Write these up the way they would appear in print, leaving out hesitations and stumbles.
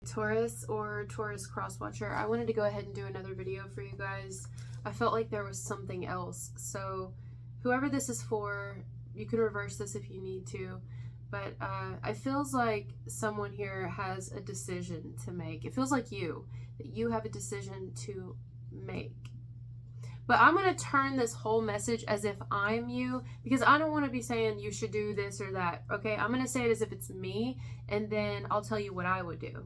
Taurus or Taurus crosswatcher, I wanted to go ahead and do another video for you guys. I felt like there was something else. So whoever this is for, you can reverse this if you need to. But it feels like someone here has a decision to make. It feels like that you have a decision to make. But I'm going to turn this whole message as if I'm you, because I don't want to be saying you should do this or that, okay? I'm going to say it as if it's me, and then I'll tell you what I would do.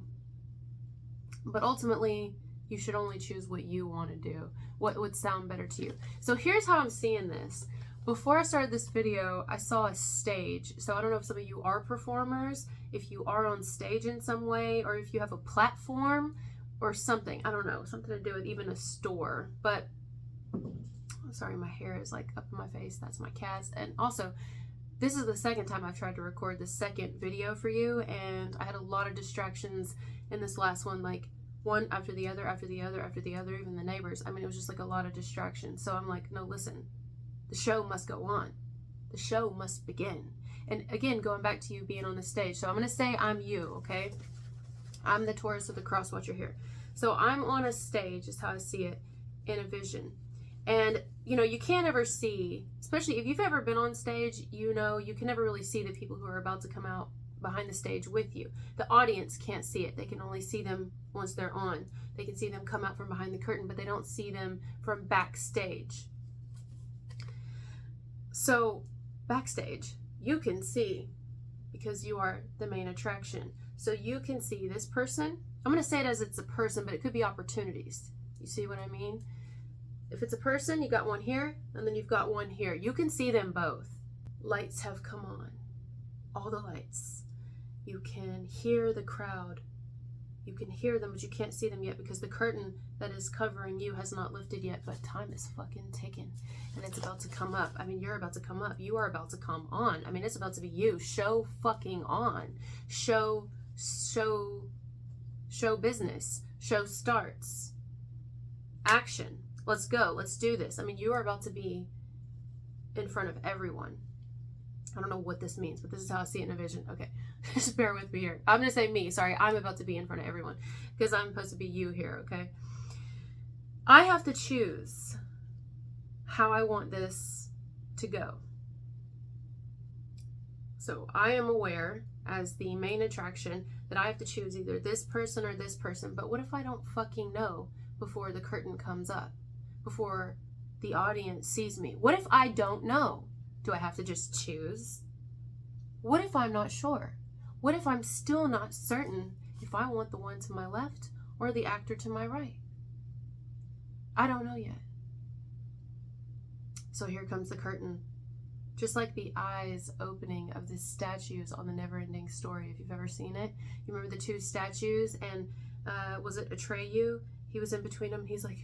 But ultimately, you should only choose what you want to do, what would sound better to you. So here's how I'm seeing this. Before I started this video, I saw a stage. So I don't know if some of you are performers, if you are on stage in some way, or if you have a platform or something. I don't know, something to do with even a store. But sorry, my hair is like up in my face. That's my cats. And also, this is the second time I've tried to record the second video for you, and I had a lot of distractions in this last one, like one after the other, after the other, after the other, even the neighbors. I mean, it was just like a lot of distractions. So I'm like, no, listen, the show must go on. The show must begin. And again, going back to you being on the stage. So I'm going to say I'm you, okay? I'm the Taurus of the crosswatcher here. So I'm on a stage, is how I see it, in a vision. And, you know, you can't ever see, especially if you've ever been on stage, you know, you can never really see the people who are about to come out behind the stage with you. The audience can't see it. They can only see them once they're on. They can see them come out from behind the curtain, but they don't see them from backstage. So, backstage, you can see, because you are the main attraction. So you can see this person. I'm going to say it as it's a person, but it could be opportunities. You see what I mean? If it's a person, you got one here, and then you've got one here. You can see them both. Lights have come on. All the lights. You can hear the crowd. You can hear them, but you can't see them yet because the curtain that is covering you has not lifted yet, but time is fucking ticking, and it's about to come up. I mean, you're about to come up. You are about to come on. I mean, it's about to be you. Show fucking on. Show business. Show starts. Action. Let's go. Let's do this. I mean, you are about to be in front of everyone. I don't know what this means, but this is how I see it in a vision. Okay, just bear with me here. I'm going to say me. Sorry, I'm about to be in front of everyone because I'm supposed to be you here, okay? I have to choose how I want this to go. So I am aware as the main attraction that I have to choose either this person or this person. But what if I don't fucking know before the curtain comes up? Before the audience sees me? What if I don't know? Do I have to just choose? What if I'm not sure? What if I'm still not certain if I want the one to my left or the actor to my right? I don't know yet. So here comes the curtain. Just like the eyes opening of the statues on the Never-Ending Story, if you've ever seen it. You remember the two statues, and was it Atreyu? He was in between them. He's like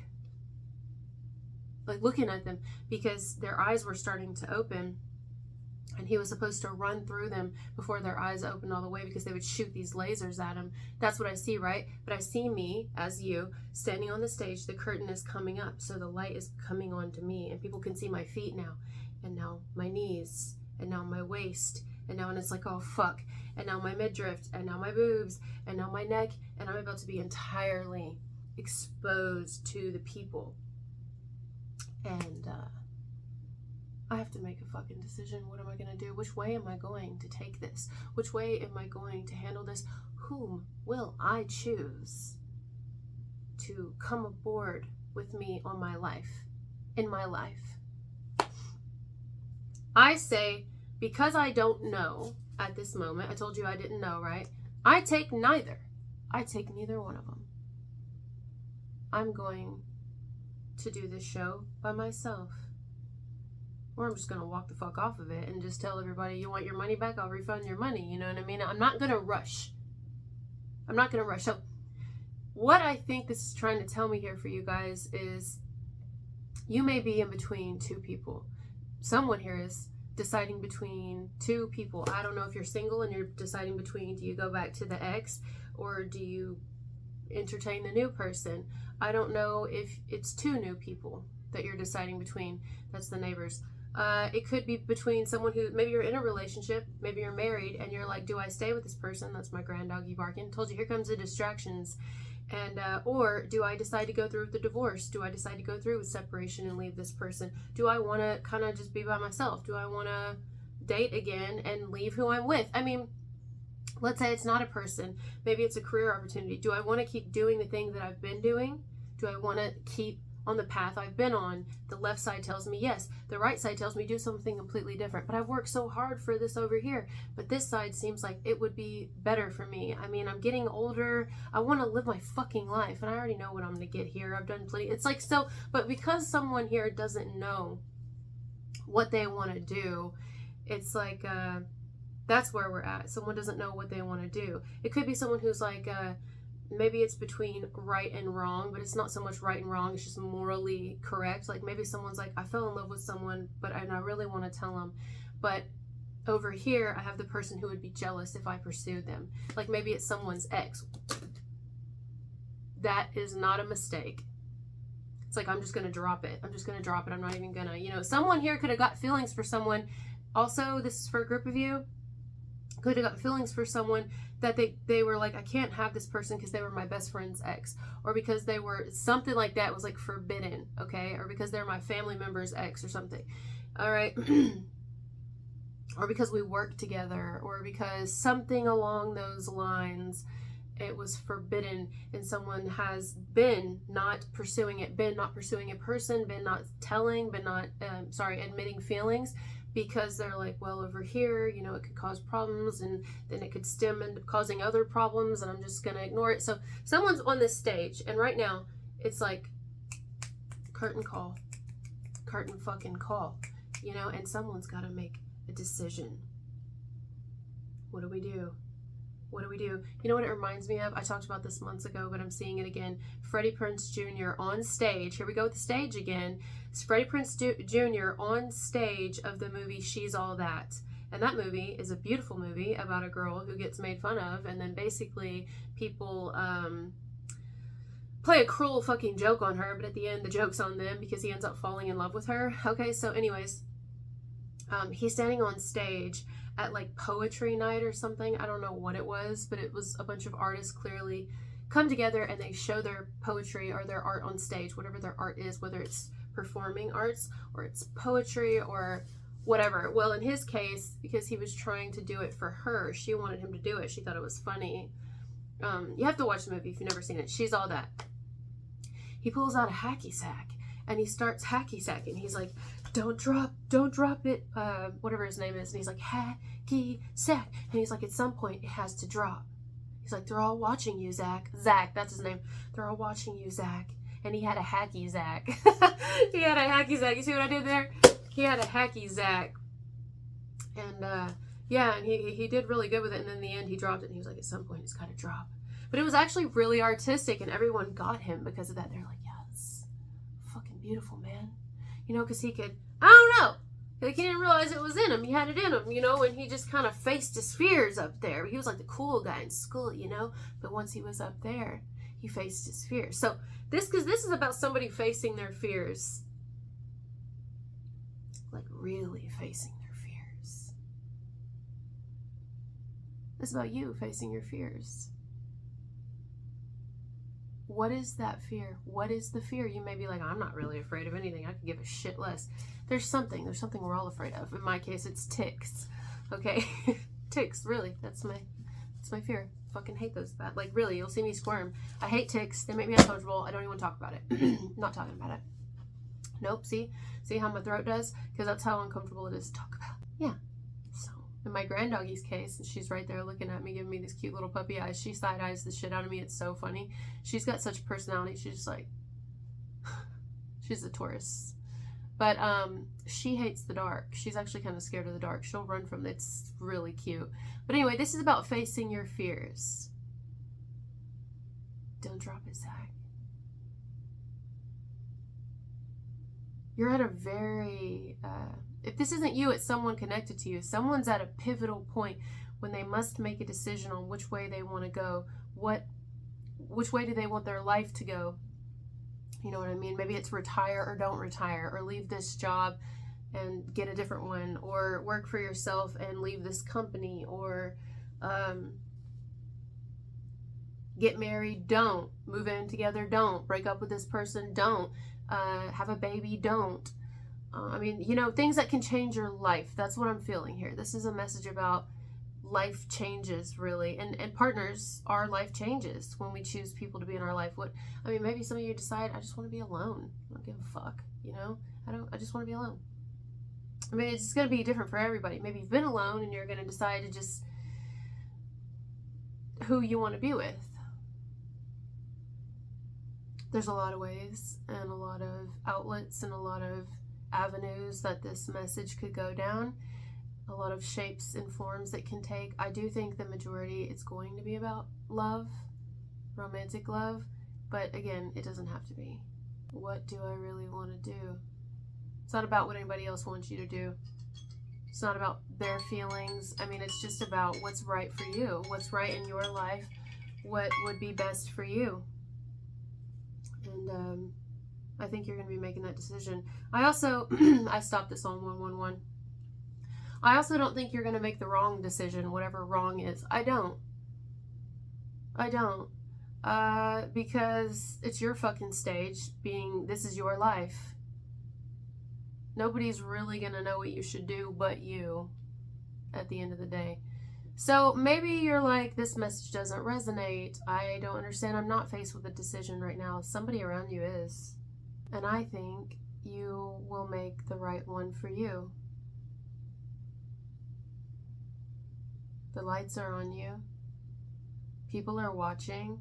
looking at them because their eyes were starting to open, and he was supposed to run through them before their eyes opened all the way because they would shoot these lasers at him. That's what I see, right? But I see me as you standing on the stage. The curtain is coming up, so the light is coming on to me, and people can see my feet now, and now my knees, and now my waist, and now, and it's like, oh fuck, and now my midriff, and now my boobs, and now my neck, and I'm about to be entirely exposed to the people. And I have to make a fucking decision. What am I going to do? Which way am I going to take this? Which way am I going to handle this? Whom will I choose to come aboard with me on my life, in my life? I say, because I don't know at this moment, I told you I didn't know, right? I take neither. I take neither one of them. I'm going to do this show by myself. Or I'm just going to walk the fuck off of it and just tell everybody, you want your money back? I'll refund your money. You know what I mean? I'm not going to rush. I'm not going to rush. So what I think this is trying to tell me here for you guys is you may be in between two people. Someone here is deciding between two people. I don't know if you're single and you're deciding between, do you go back to the ex or do you entertain the new person? I don't know if it's two new people that you're deciding between. That's the neighbors. It could be between someone who, maybe you're in a relationship, maybe you're married, and you're like, do I stay with this person? That's my grand doggy barking. Told you, here comes the distractions. And or do I decide to go through with the divorce? Do I decide to go through with separation and leave this person? Do I want to kind of just be by myself? Do I want to date again and leave who I'm with? I mean, let's say it's not a person. Maybe it's a career opportunity. Do I want to keep doing the thing that I've been doing? Do I want to keep on the path I've been on? The left side tells me yes. The right side tells me do something completely different. But I've worked so hard for this over here. But this side seems like it would be better for me. I mean, I'm getting older. I want to live my fucking life. And I already know what I'm going to get here. I've done plenty. It's like, so, but because someone here doesn't know what they want to do, it's like, that's where we're at. Someone doesn't know what they want to do. It could be someone who's like, maybe it's between right and wrong, but it's not so much right and wrong, it's just morally correct. Like maybe someone's like, I fell in love with someone, and I really want to tell them, but over here I have the person who would be jealous if I pursued them. Like maybe it's someone's ex. That is not a mistake. It's like, I'm just going to drop it. I'm just going to drop it. I'm not even going to, you know, someone here could have got feelings for someone. Also, this is for a group of you. Could have got feelings for someone that they were like, I can't have this person because they were my best friend's ex, or because they were something like that was like forbidden, okay, or because they're my family member's ex or something, all right, or because we worked together, or because something along those lines, it was forbidden, and someone has been not pursuing it, been not pursuing a person, been not telling, been not admitting feelings, because they're like, well, over here, you know, it could cause problems, and then it could stem into causing other problems, and I'm just going to ignore it. So someone's on this stage, and right now, it's like, curtain call, curtain fucking call, you know, and someone's got to make a decision. What do we do? What do we do? You know what it reminds me of? I talked about this months ago, but I'm seeing it again. Freddie Prinze Jr. on stage. Here we go with the stage again. It's Freddie Prinze Jr. on stage of the movie She's All That. And that movie is a beautiful movie about a girl who gets made fun of, and then basically people play a cruel fucking joke on her, but at the end the joke's on them because he ends up falling in love with her. Okay, so anyways, he's standing on stage at like poetry night or something. I don't know what it was, but it was a bunch of artists clearly come together and they show their poetry or their art on stage, whatever their art is, whether it's performing arts or it's poetry or whatever. Well, in his case, because he was trying to do it for her, she wanted him to do it. She thought it was funny. You have to watch the movie if you've never seen it. She's All That. He pulls out a hacky sack and he starts hacky sacking. He's like, don't drop it, whatever his name is. And he's like, hacky sack. And he's like, at some point it has to drop. He's like, they're all watching you, Zach. Zach, that's his name. They're all watching you, Zach. And he had a hacky Zach. He had a hacky Zach. You see what I did there? He had a hacky Zach. And yeah, and he did really good with it. And then in the end, he dropped it. And he was like, at some point, it's got to drop. But it was actually really artistic. And everyone got him because of that. They're like, yes, fucking beautiful, man. You know, because he could, I don't know. Like, he didn't realize it was in him. He had it in him, you know, and he just kind of faced his fears up there. He was like the cool guy in school, you know. But once he was up there, he faced his fears. So because this is about somebody facing their fears. Like, really facing their fears. It's about you facing your fears. What is that fear? What is the fear? You may be like, I'm not really afraid of anything. I could give a shit less. There's something we're all afraid of. In my case, it's ticks. Okay? Ticks, really. That's my fear. Fucking hate those. That, like, really, you'll see me squirm. I hate ticks. They make me uncomfortable. I don't even talk about it. Not talking about it. Nope. See how my throat does? Because that's how uncomfortable it is to talk about. Yeah. So, in my granddoggy's case, and she's right there looking at me, giving me these cute little puppy eyes. She side eyes the shit out of me. It's so funny. She's got such personality. She's just like, she's a Taurus. But she hates the dark. She's actually kind of scared of the dark. She'll run from it. It's really cute. But anyway, this is about facing your fears. Don't drop it, Zach. You're at a very, if this isn't you, it's someone connected to you. Someone's at a pivotal point when they must make a decision on which way they want to go. Which way do they want their life to go? You know what I mean? Maybe it's retire or don't retire, or leave this job and get a different one, or work for yourself and leave this company, or get married, don't. Move in together, don't. Break up with this person, don't. Have a baby, don't. I mean, you know, things that can change your life. That's what I'm feeling here. This is a message about life changes, really. And partners are life changes when we choose people to be in our life. I mean, maybe some of you decide, I just want to be alone. I don't give a fuck, you know? I just want to be alone. I mean, it's going to be different for everybody. Maybe you've been alone and you're going to decide to just who you want to be with. There's a lot of ways and a lot of outlets and a lot of avenues that this message could go down. A lot of shapes and forms it can take. I do think the majority it's going to be about love, romantic love, but again, it doesn't have to be. What do I really want to do? It's not about what anybody else wants you to do. It's not about their feelings. I mean, it's just about what's right for you, what's right in your life, what would be best for you. And I think you're going to be making that decision. I also, I stopped this on 111. I also don't think you're going to make the wrong decision, whatever wrong is. I don't. Because it's your fucking stage, this is your life. Nobody's really going to know what you should do but you at the end of the day. So maybe you're like, this message doesn't resonate. I don't understand. I'm not faced with a decision right now. Somebody around you is. And I think you will make the right one for you. The lights are on you. People are watching.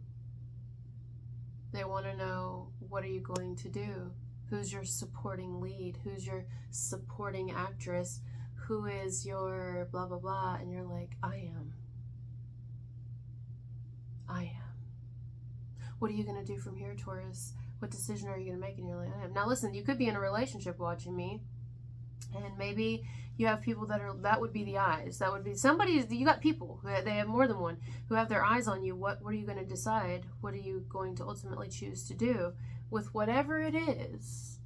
They want to know, what are you going to do? Who's your supporting lead? Who's your supporting actress? Who is your blah, blah, blah? And you're like, I am. What are you going to do from here, Taurus? What decision are you going to make? And you're like, I am. Now listen, you could be in a relationship watching me, and maybe you have people that would be the eyes. That would be you got people, they have more than one, who have their eyes on you. What are you going to decide? What are you going to ultimately choose to do with whatever it is?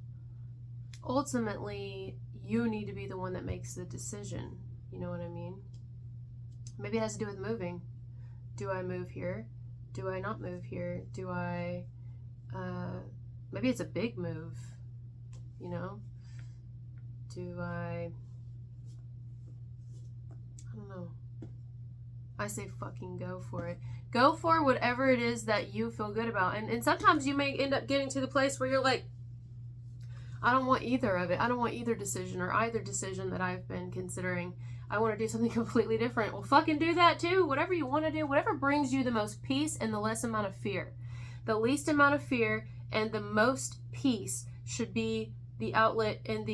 Ultimately, you need to be the one that makes the decision. You know what I mean? Maybe it has to do with moving. Do I move here? Do I not move here? Do I, maybe it's a big move, you know? Do I don't know. I say fucking go for it. Go for whatever it is that you feel good about. And sometimes you may end up getting to the place where you're like, I don't want either of it. I don't want either decision or either decision that I've been considering. I want to do something completely different. Well, fucking do that too. Whatever you want to do, whatever brings you the most peace and the less amount of fear. The least amount of fear and the most peace should be the outlet and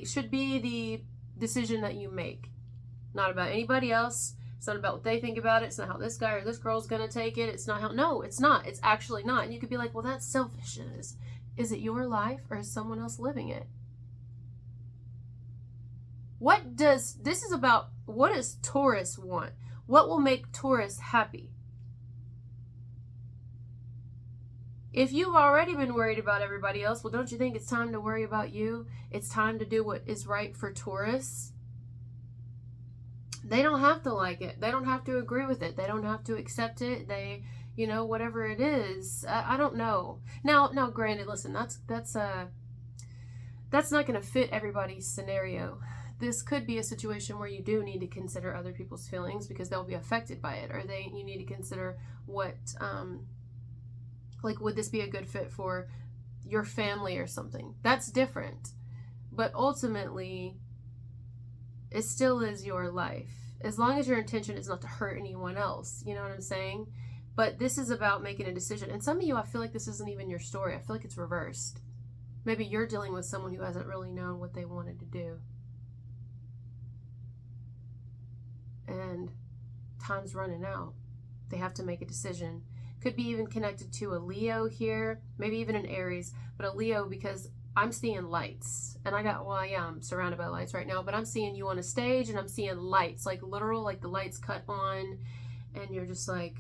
should be the decision that you make. Not about anybody else. It's not about what they think about it. It's not how this guy or this girl's going to take it. It's not how, no, it's not. It's actually not. And you could be like, well, that's selfish. Is it your life or is someone else living it? What does Taurus want? What will make Taurus happy? If you've already been worried about everybody else, well, don't you think it's time to worry about you? It's time to do what is right for Taurus. They don't have to like it. They don't have to agree with it. They don't have to accept it. They, you know, whatever it is. I don't know. Now, granted, listen, that's not going to fit everybody's scenario. This could be a situation where you do need to consider other people's feelings because they'll be affected by it, or you need to consider what, like, would this be a good fit for your family or something? That's different. But ultimately, it still is your life. As long as your intention is not to hurt anyone else. You know what I'm saying? But this is about making a decision. And some of you, I feel like this isn't even your story. I feel like it's reversed. Maybe you're dealing with someone who hasn't really known what they wanted to do. And time's running out. They have to make a decision. Could be even connected to a Leo here. Maybe even an Aries. But a Leo, because I'm seeing lights, and I'm surrounded by lights right now, but I'm seeing you on a stage, and I'm seeing lights, like literal, like the lights cut on, and you're just like,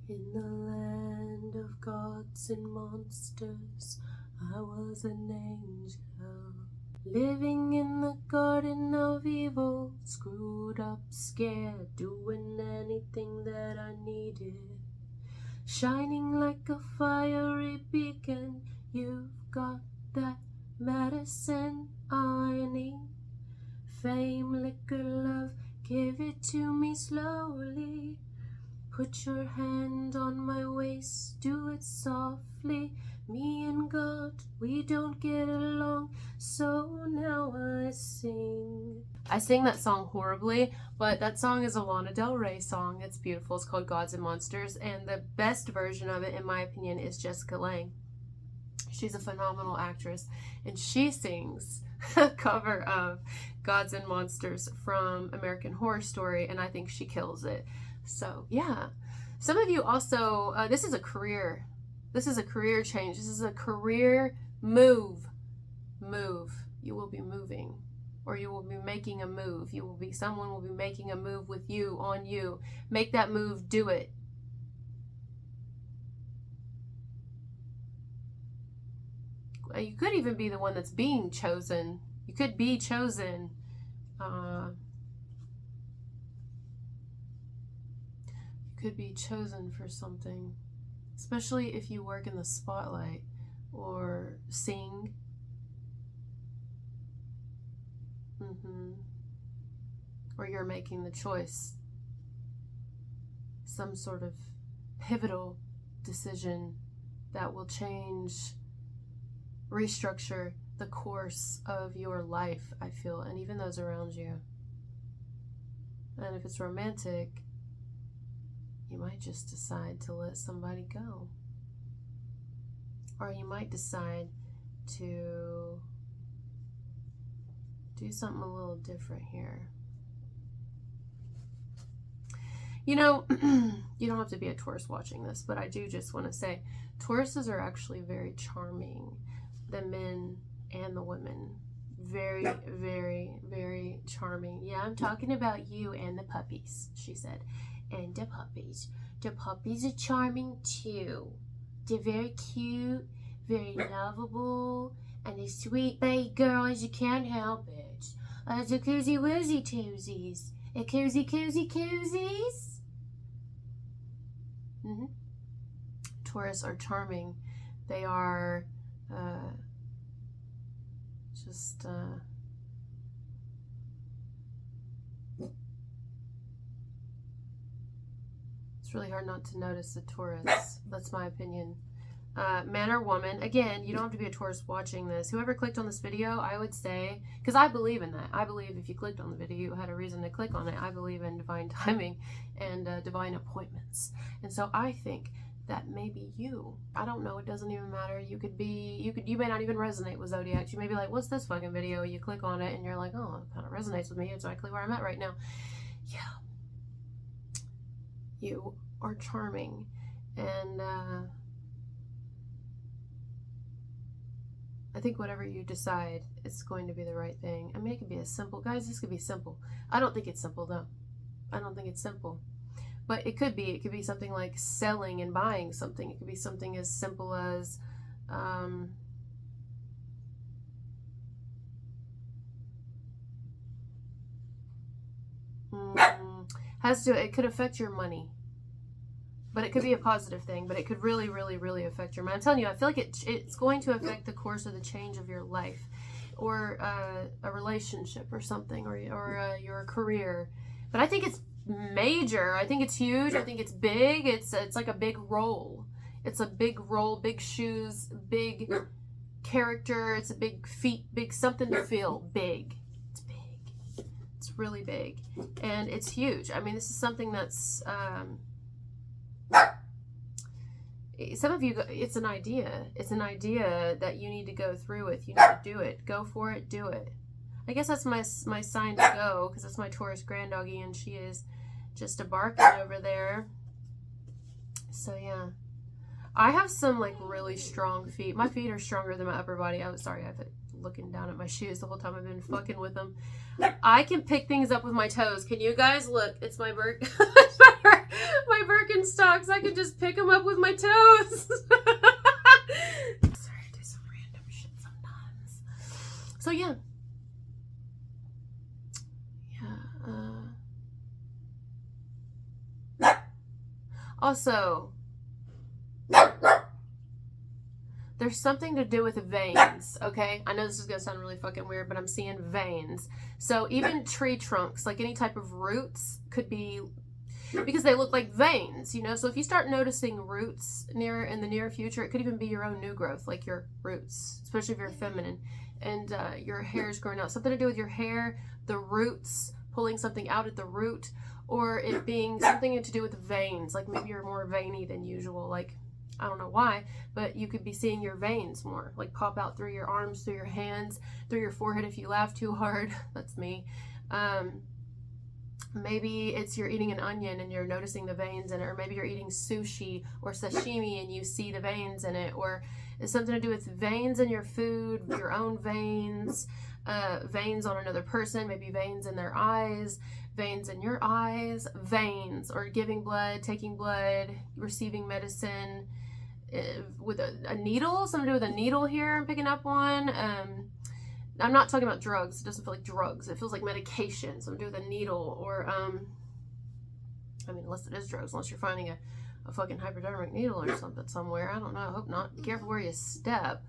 in the land of gods and monsters, I was an angel. Living in the garden of evil, screwed up, scared, doing anything that I needed. Shining like a fiery beacon, you've got that medicine I need. Fame, liquor, love, give it to me slowly. Put your hand on my waist, do it softly. Me and God, we don't get along, so now I sing. I sing that song horribly, but that song is a Lana Del Rey song. It's beautiful. It's called Gods and Monsters, and the best version of it, in my opinion, is Jessica Lange. She's a phenomenal actress, and she sings a cover of Gods and Monsters from American Horror Story, and I think she kills it. So yeah, some of you also, this is a career change. This is a career move. You will be moving, or you will be making a move. Someone will be making a move with you, on you. Make that move, do it. You could even be the one that's being chosen. You could be chosen. Could be chosen for something, especially if you work in the spotlight or sing. Or you're making the choice, some sort of pivotal decision that will change, restructure the course of your life, I feel, and even those around you. And if it's romantic, you might just decide to let somebody go. Or you might decide to do something a little different here. You know, you don't have to be a Taurus watching this, but I do just want to say, Tauruses are actually very charming. The men and the women. Very, very, very charming. Yeah, I'm talking about you and the puppies, she said. And the puppies. The puppies are charming too. They're very cute, very lovable, and they're sweet baby girls. You can't help it. The cozy woozy toozies. The cozy koozies. Taurus are charming. They are just it's really hard not to notice the Taurus. That's my opinion. Man or woman, again, you don't have to be a Taurus watching this. Whoever clicked on this video, I would say, because I believe in that. I believe if you clicked on the video, you had a reason to click on it. I believe in divine timing and divine appointments. And so I think that maybe you, I don't know, it doesn't even matter. You may not even resonate with zodiacs. You may be like, what's this fucking video? You click on it and you're like, oh, it kind of resonates with me. It's exactly where I'm at right now. Yeah. You are charming. And I think whatever you decide, it's going to be the right thing. I mean, it could be as simple. Guys, this could be simple. I don't think it's simple, though. I don't think it's simple. But it could be. It could be something like selling and buying something. It could be something as simple as it could affect your money. But it could be a positive thing, but it could really, really, really affect your mind. I'm telling you, I feel like it's going to affect the course of the change of your life, or a relationship or something, or your career. But I think it's major. I think it's huge. I think it's big. It's like a big role. It's a big role, big shoes, big character. It's a big feat, big something to feel. Big. It's big. It's really big. And it's huge. I mean, this is something that's... some of you, it's an idea. It's an idea that you need to go through with. You need to do it. Go for it. Do it. I guess that's my sign to go, because it's my Taurus granddoggy, and she is just a barking over there. So yeah, I have some like really strong feet. My feet are stronger than my upper body. I'm sorry, I've been looking down at my shoes the whole time I've been fucking with them. I can pick things up with my toes. Can you guys look? It's my my Birkenstocks. I can just pick them up with my toes. Sorry, I do some random shit sometimes. So yeah, Also, there's something to do with veins, okay? I know this is going to sound really fucking weird, but I'm seeing veins. So even tree trunks, like any type of roots, could be, because they look like veins, you know? So if you start noticing roots in the near future, it could even be your own new growth, like your roots, especially if you're feminine, and your hair is growing out. Something to do with your hair, the roots, pulling something out at the root, or it being something to do with veins, like maybe you're more veiny than usual, like, I don't know why, but you could be seeing your veins more, like pop out through your arms, through your hands, through your forehead if you laugh too hard. That's me. Maybe it's you're eating an onion and you're noticing the veins in it, or maybe you're eating sushi or sashimi and you see the veins in it, or it's something to do with veins in your food, your own veins, veins on another person, maybe veins in their eyes, veins in your eyes, veins, or giving blood, taking blood, receiving medicine, with a needle, something to do with a needle here I'm picking up on. I'm not talking about drugs. It doesn't feel like drugs. It feels like medication, something to do with a needle, or I mean, unless it is drugs, unless you're finding a fucking hypodermic needle or something somewhere. I don't know. I hope not. Be careful where you step.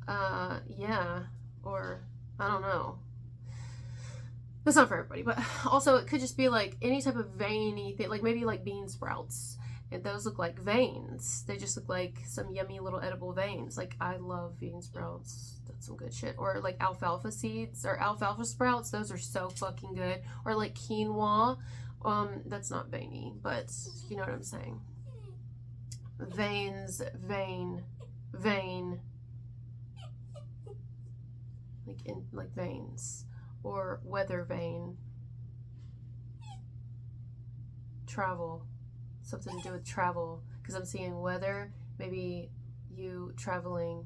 Yeah, or I don't know. That's not for everybody, but also it could just be like any type of veiny thing, like maybe like bean sprouts. And those look like veins. They just look like some yummy little edible veins. Like, I love bean sprouts. That's some good shit. Or like alfalfa seeds or alfalfa sprouts. Those are so fucking good. Or like quinoa. That's not veiny, but you know what I'm saying. Veins, vein. Like veins. Or weather vane. Travel. Something to do with travel, because I'm seeing weather, maybe you traveling.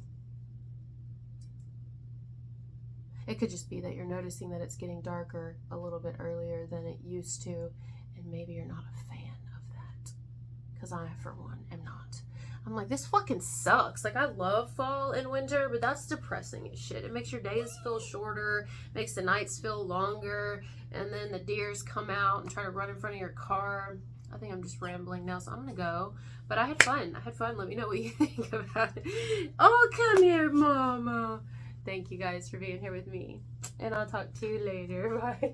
It could just be that you're noticing that it's getting darker a little bit earlier than it used to, and maybe you're not a fan of that, because I, for one, am not. I'm like, this fucking sucks. Like, I love fall and winter, but that's depressing as shit. It makes your days feel shorter, makes the nights feel longer, and then the deers come out and try to run in front of your car. I think I'm just rambling now, so I'm gonna go. But I had fun. Let me know what you think about it. Oh, come here, Mama. Thank you guys for being here with me. And I'll talk to you later. Bye.